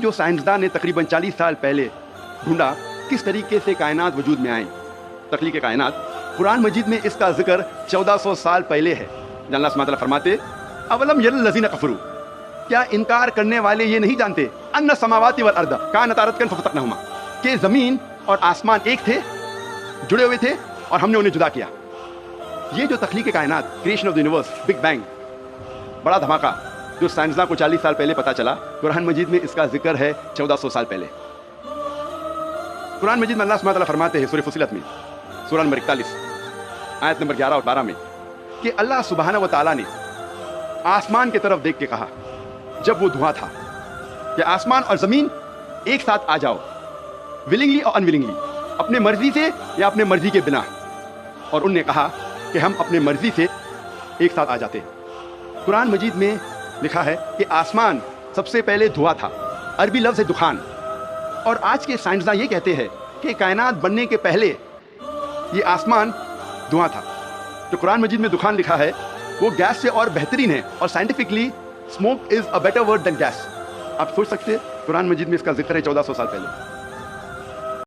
जो साइंसदान ने तकरीबन 40 साल पहले ढूंढा किस तरीके से कायनात वजूद में आए, तख्लीक कायनात, कुरान मजीद में इसका जिक्र 1400 साल पहले है। अल्लाह सुब्हानहू व तआला फरमाते अवलम यरल लज़ीना कफरू, क्या इनकार करने वाले ये नहीं जानते अन्ना समावाति वल अर्द कानता रतकन फफतकनहुमा, कि ज़मीन और आसमान एक थे, जुड़े हुए थे और हमने उन्हें जुदा किया। ये जो तख्लीक कायनात, creation of the universe, big bang, बड़ा धमाका जो साइंसदान को 40 साल पहले पता चला, कुरान मजीद में इसका जिक्र है 1400 साल पहले। कुरान मजीद में अल्लाह सुब्हानहू व तआला फरमाते हैं सूरह फुसिलत में, सूरह नंबर 41 आयत नंबर 11 और 12 में, कि अल्लाह सुब्हानहू व तआला ने आसमान की तरफ देख के कहा जब वो धुआं था कि आसमान और ज़मीन एक साथ आ जाओ, विलिंगली और अनविलिंगली, अपने मर्जी से या अपने मर्जी के बिना। और उनने कहा कि हम अपने मर्जी से एक साथ आ जाते। कुरान मजीद में लिखा है कि आसमान सबसे पहले धुआं था, अरबी लफ्ज़ है दुखान। और आज के साइंसदान ये कहते हैं कि कायनात बनने के पहले ये आसमान धुआं था। जो कुरान मजीद में दुखान लिखा है वो गैस से और बेहतरीन है, और scientifically smoke is a better word than gas. आप सोच सकते हैं कुरान मजीद में इसका जिक्र है 1400 साल पहले।